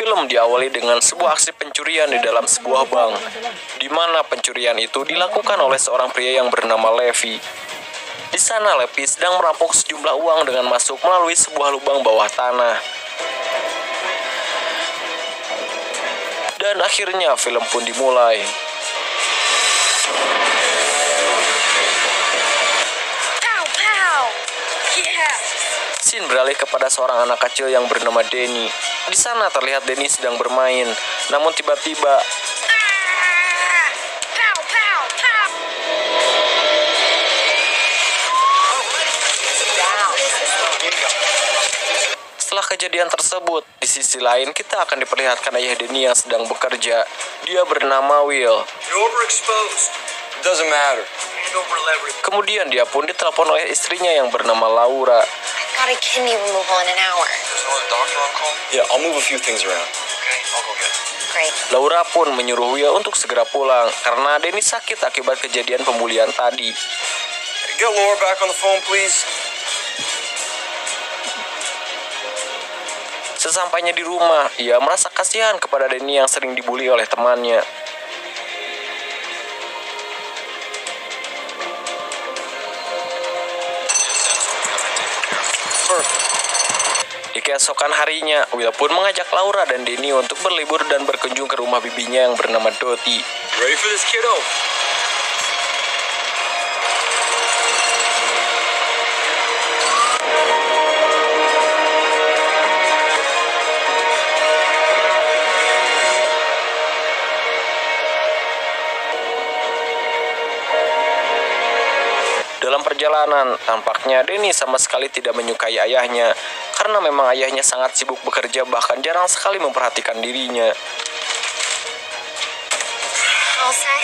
Film diawali dengan sebuah aksi pencurian di dalam sebuah bank, di mana pencurian itu dilakukan oleh seorang pria yang bernama Levi. Di sana Levi sedang merampok sejumlah uang dengan masuk melalui sebuah lubang bawah tanah. Dan akhirnya film pun dimulai. Scene beralih kepada seorang anak kecil yang bernama Denny. Di sana terlihat Denny sedang bermain, namun tiba-tiba setelah kejadian tersebut, di sisi lain kita akan diperlihatkan ayah Denny yang sedang bekerja. Dia bernama Will. Kemudian dia pun ditelepon oleh istrinya yang bernama Laura. Got a kidney removal in an hour. There's another doctor on call? Yeah, I'll move a few things around. Okay, I'll go get it. Great. Laura pun menyuruh Will untuk segera pulang karena Denny sakit akibat kejadian pembulian tadi. Get Laura back on the phone, please. Sesampainya di rumah, ia merasa kasihan kepada Denny yang sering dibully oleh temannya. Di keesokan harinya, Will pun mengajak Laura dan Denny untuk berlibur dan berkunjung ke rumah bibinya yang bernama Dottie. Ready for this, kiddo? Dalam perjalanan, tampaknya Denny sama sekali tidak menyukai ayahnya, karena memang ayahnya sangat sibuk bekerja bahkan jarang sekali memperhatikan dirinya. All set?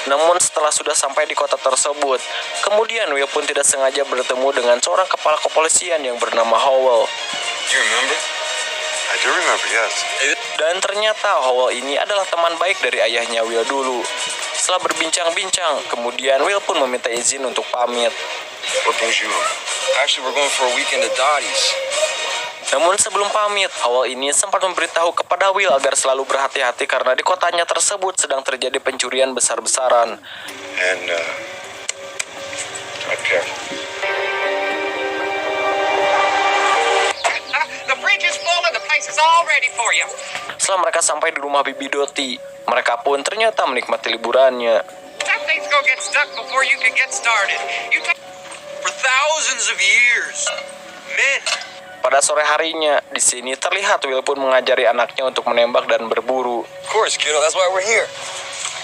Namun setelah sudah sampai di kota tersebut, kemudian Will pun tidak sengaja bertemu dengan seorang kepala kepolisian yang bernama Howell. You remember? I do remember, yes. Dan ternyata Howell ini adalah teman baik dari ayahnya Will dulu. Setelah berbincang-bincang, kemudian Will pun meminta izin untuk pamit. What brings you up? Actually, we're going for a weekend at Dottie's. Namun sebelum pamit, Howell ini sempat memberitahu kepada Will agar selalu berhati-hati karena di kotanya tersebut sedang terjadi pencurian besar-besaran. And, drive careful. The bridge is full and the place is all ready for you. Setelah mereka sampai di rumah Bibi Dottie, mereka pun ternyata menikmati liburannya. That thing's gonna get stuck before you can get started. For thousands of years, men. Pada sore harinya, di sini terlihat Will pun mengajari anaknya untuk menembak dan berburu. Of course, kiddo, that's why we're here.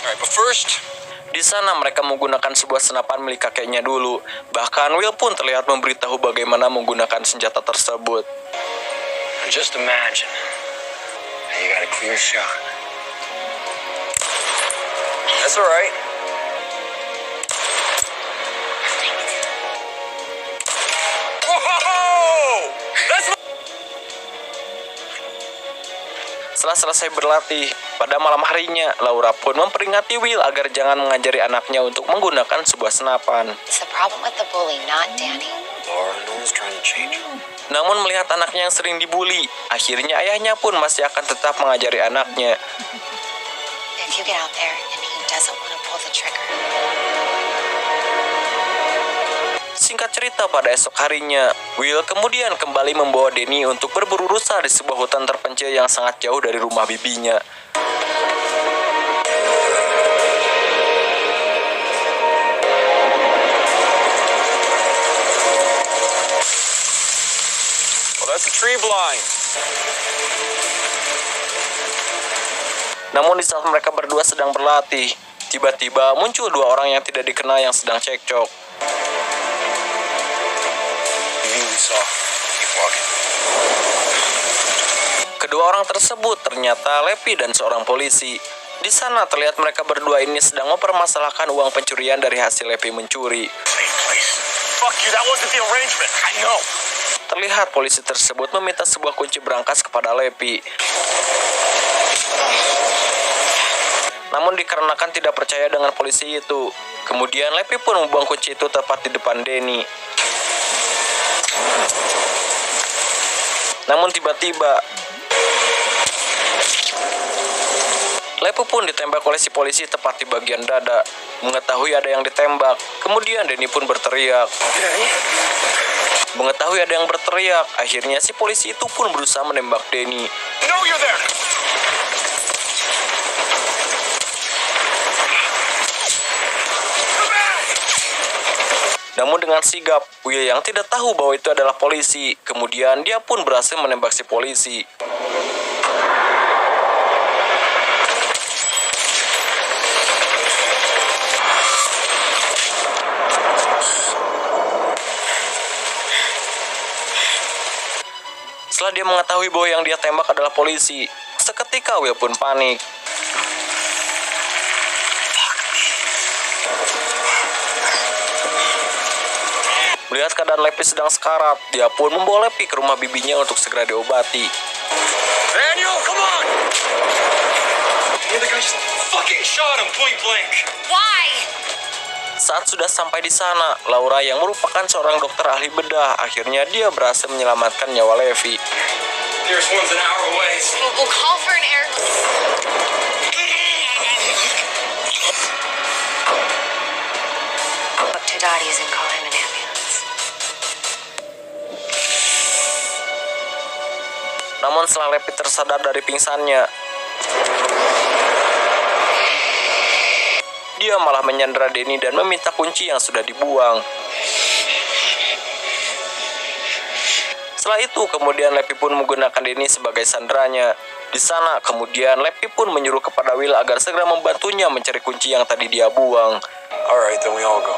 Alright, but first, Di sana mereka menggunakan sebuah senapan milik kakeknya dulu. Bahkan Will pun terlihat memberitahu bagaimana menggunakan senjata tersebut. just imagine. Now you got a clear shot. That's alright. Whoa! That's Setelah selesai berlatih, pada malam harinya, Laura pun memperingati Will agar jangan mengajari anaknya untuk menggunakan sebuah senapan. It's the problem with the bully, not Danny. Laura, no one's trying to change you. Namun melihat anaknya yang sering dibully, akhirnya ayahnya pun masih akan tetap mengajari anaknya. If you get out there and he doesn't want to pull the trigger. Singkat cerita, pada esok harinya, Will kemudian kembali membawa Danny untuk berburu rusa di sebuah hutan terpencil yang sangat jauh dari rumah bibinya. Well, that's a tree blind. Namun di saat mereka berdua sedang berlatih, tiba-tiba muncul dua orang yang tidak dikenal yang sedang cekcok. Keep walking. Kedua orang tersebut ternyata Levi dan seorang polisi. Di sana terlihat mereka berdua ini sedang mempermasalahkan uang pencurian dari hasil Levi mencuri. Fuck you, that wasn't the arrangement. I know. Terlihat polisi tersebut meminta sebuah kunci berangkas kepada Levi. Namun dikarenakan tidak percaya dengan polisi itu, kemudian Levi pun membuang kunci itu tepat di depan Danny. Namun tiba-tiba Lepi pun ditembak oleh si polisi tepat di bagian dada. Mengetahui ada yang ditembak, kemudian Denny pun berteriak. Mengetahui ada yang berteriak, akhirnya si polisi itu pun berusaha menembak Denny. No, you're there. Namun dengan sigap, Will yang tidak tahu bahwa itu adalah polisi. Kemudian dia pun berhasil menembak si polisi. Setelah dia mengetahui bahwa yang dia tembak adalah polisi, seketika Will pun panik. Melihat keadaan Lepi sedang sekarat, dia pun membawa Lepi ke rumah bibinya untuk segera diobati. Daniel, come on! The other guy just fucking shot him point blank. Why? Saat sudah sampai di sana, Laura yang merupakan seorang dokter ahli bedah, akhirnya dia berhasil menyelamatkan nyawa Levi. Nearest one's an hour away. We'll call for an air. Book to Dottie's and call him an ambulance. Namun setelah Levi tersadar dari pingsannya, dia malah menyandera Denny dan meminta kunci yang sudah dibuang. Setelah itu, kemudian Levi pun menggunakan Denny sebagai sandranya. Di sana, kemudian Levi pun menyuruh kepada Will agar segera membantunya mencari kunci yang tadi dia buang. Alright, then we all go.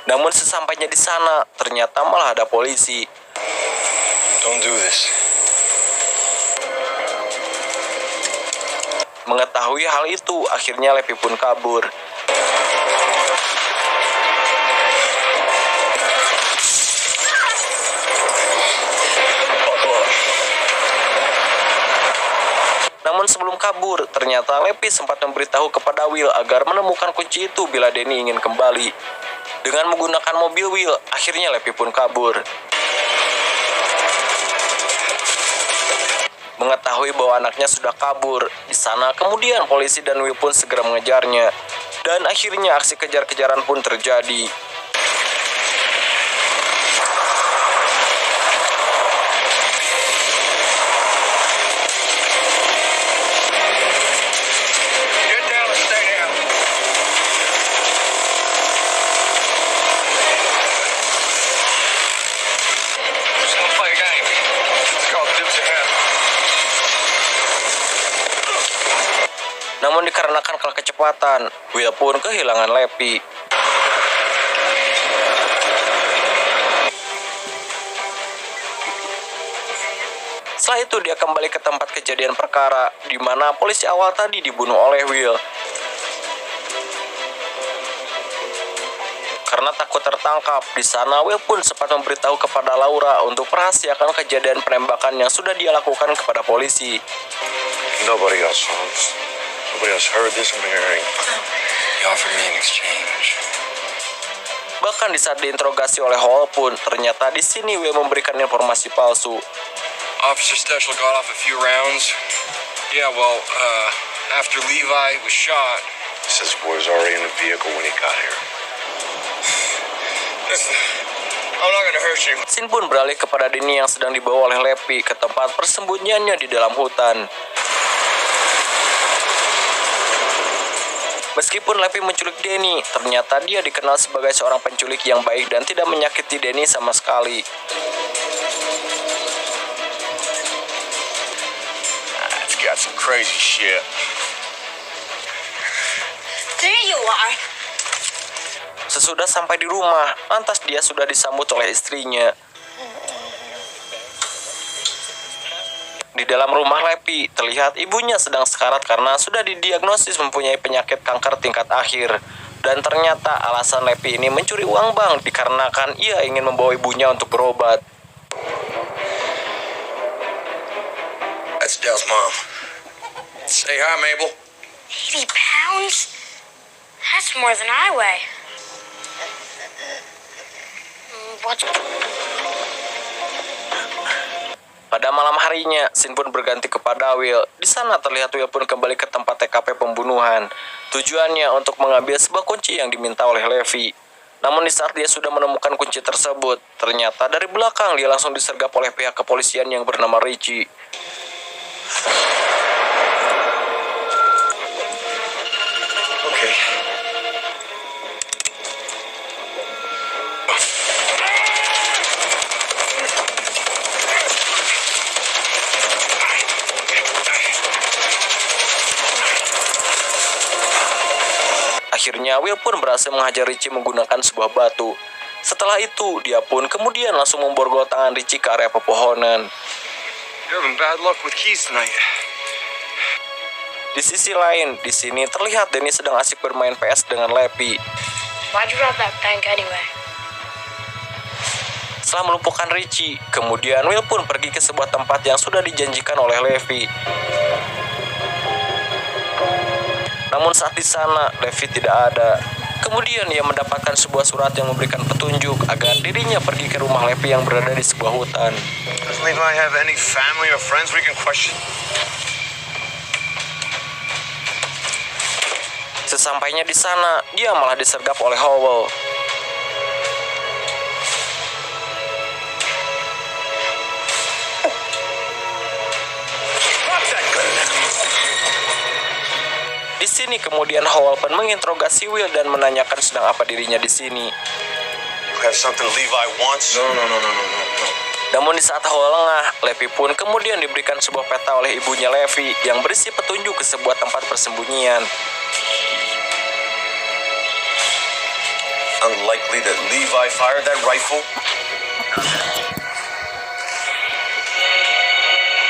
Namun sesampainya di sana, ternyata malah ada polisi. Don't do this. Mengetahui hal itu, akhirnya Levi pun kabur. Namun sebelum kabur, ternyata Levi sempat memberitahu kepada Will agar menemukan kunci itu bila Denny ingin kembali. Dengan menggunakan mobil Will, akhirnya Levi pun kabur. Mengetahui bahwa anaknya sudah kabur, di sana kemudian polisi dan Will pun segera mengejarnya. Dan akhirnya aksi kejar-kejaran pun terjadi. Get down and stay down. Just gonna play a game. It's called Dukes of Hazzard. Namun dikarenakan kalah kecepatan, Will pun kehilangan Levi. Setelah itu dia kembali ke tempat kejadian perkara, di mana polisi awal tadi dibunuh oleh Will. Karena takut tertangkap, di sana Will pun sempat memberitahu kepada Laura untuk merahasiakan kejadian penembakan yang sudah dia lakukan kepada polisi. Nobody else knows. Nobody else heard this. I'm hearing. He offered me an exchange. Bahkan di saat diinterogasi oleh Hall pun, ternyata di sini Will memberikan informasi palsu. Officer Stechel got off a few rounds. Yeah, well, after Levi was shot. He says the boy was already in the vehicle when he got here. Listen, I'm not gonna hurt you. Scene pun beralih kepada Denny yang sedang dibawa oleh Levi ke tempat persembunyiannya di dalam hutan. Meskipun Levi menculik Denny, ternyata dia dikenal sebagai seorang penculik yang baik dan tidak menyakiti Denny sama sekali. It's got some crazy shit. There you are. Sesudah sampai di rumah, lantas dia sudah disambut oleh istrinya. Di dalam rumah Levi, terlihat ibunya sedang sekarat karena sudah didiagnosis mempunyai penyakit kanker tingkat akhir. Dan ternyata alasan Levi ini mencuri uang bank dikarenakan ia ingin membawa ibunya untuk berobat. That's Dell's mom. Say hi, Mabel. 80 pounds? That's more than I weigh. What's Pada malam harinya, Sin pun berganti kepada Will. Di sana terlihat Will pun kembali ke tempat TKP pembunuhan. Tujuannya untuk mengambil sebuah kunci yang diminta oleh Levi. Namun di saat dia sudah menemukan kunci tersebut, ternyata dari belakang dia langsung disergap oleh pihak kepolisian yang bernama Richie. Okay. Akhirnya Will pun berhasil menghajar Richie menggunakan sebuah batu. Setelah itu, dia pun kemudian langsung memborgol tangan Richie ke area pepohonan. You're having bad luck with keys tonight. Di sisi lain, di sini terlihat Danny sedang asik bermain PS dengan Levi. Why'd you rob that bank anyway? Setelah melumpuhkan Richie, kemudian Will pun pergi ke sebuah tempat yang sudah dijanjikan oleh Levi. Namun saat di sana, Levi tidak ada. Kemudian ia mendapatkan sebuah surat yang memberikan petunjuk agar dirinya pergi ke rumah Levi yang berada di sebuah hutan. Does Levi have any family or friends we can question? Sesampainya di sana, dia malah disergap oleh Howell. Di sini kemudian Howell pun menginterogasi Will dan menanyakan sedang apa dirinya di sini. You have something Levi wants? No. Namun di saat Howell lengah, Levi pun kemudian diberikan sebuah peta oleh ibunya Levi yang berisi petunjuk ke sebuah tempat persembunyian. Unlikely that Levi fired that rifle.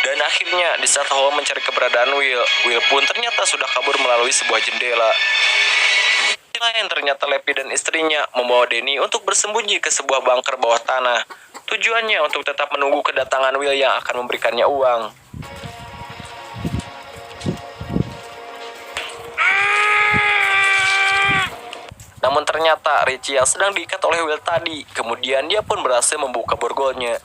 Dan akhirnya di saat Howell mencari keberadaan Will pun ternyata sudah kabur melalui sebuah jendela. Di lain ternyata Levi dan istrinya membawa Danny untuk bersembunyi ke sebuah bunker bawah tanah. Tujuannya untuk tetap menunggu kedatangan Will yang akan memberikannya uang. Namun ternyata Richie yang sedang diikat oleh Will tadi, kemudian dia pun berhasil membuka borgolnya.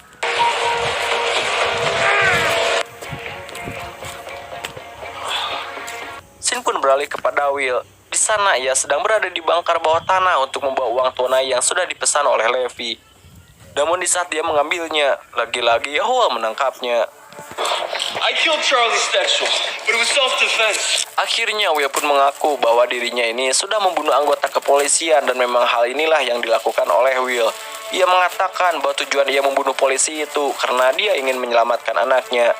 Sin pun beralih kepada Will. Di sana ia sedang berada di bunker bawah tanah untuk membawa uang tunai yang sudah dipesan oleh Levi. Namun di saat dia mengambilnya, lagi-lagi Howell menangkapnya. I killed Charlie Stexel, but it was self-defense. Akhirnya Will pun mengaku bahwa dirinya ini sudah membunuh anggota kepolisian dan memang hal inilah yang dilakukan oleh Will. Ia mengatakan bahwa tujuan ia membunuh polisi itu karena dia ingin menyelamatkan anaknya.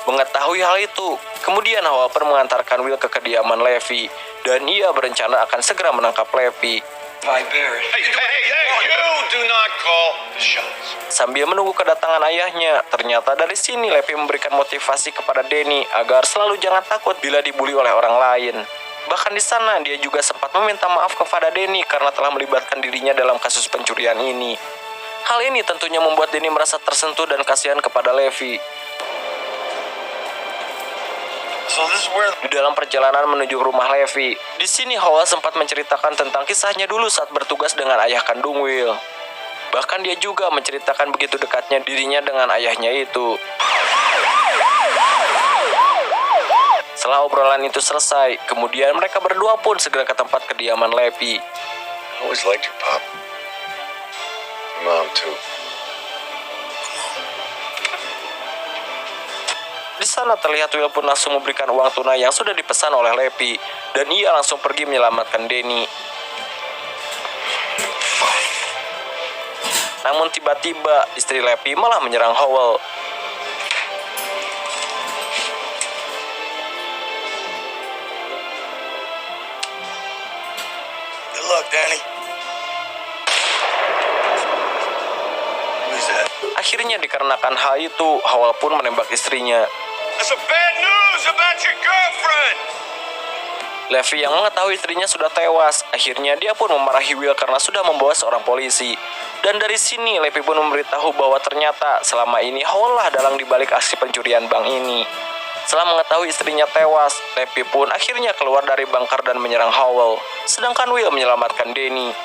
Mengetahui hal itu, kemudian Howell pun mengantarkan Will ke kediaman Levi dan ia berencana akan segera menangkap Levi. By Barrett. Hey, you do not call the shots. Sambil menunggu kedatangan ayahnya, ternyata dari sini Levi memberikan motivasi kepada Danny agar selalu jangan takut bila dibully oleh orang lain. Bahkan di sana dia juga sempat meminta maaf kepada Danny karena telah melibatkan dirinya dalam kasus pencurian ini. Hal ini tentunya membuat Danny merasa tersentuh dan kasihan kepada Levi. So this is where Di dalam perjalanan menuju rumah Levi, di sini Howell sempat menceritakan tentang kisahnya dulu saat bertugas dengan ayah kandung Will. Bahkan dia juga menceritakan begitu dekatnya dirinya dengan ayahnya itu. Setelah obrolan itu selesai, kemudian mereka berdua pun segera ke tempat kediaman Levi. I always liked your pop. Your mom too. Di sana terlihat Will pun langsung memberikan uang tunai yang sudah dipesan oleh Levi, dan ia langsung pergi menyelamatkan Danny. Namun tiba-tiba istri Levi malah menyerang Howell. Good luck, Danny. Who's that? Akhirnya dikarenakan hal itu, Howell pun menembak istrinya. That's some bad news about your girlfriend. Levi yang mengetahui istrinya sudah tewas, akhirnya dia pun memarahi Will karena sudah membawa seorang polisi. Dan dari sini Levi pun memberitahu bahwa ternyata selama ini Howell lah dalang dibalik aksi pencurian bank ini. Setelah mengetahui istrinya tewas, Levi pun akhirnya keluar dari bunker dan menyerang Howell. Sedangkan Will menyelamatkan Danny.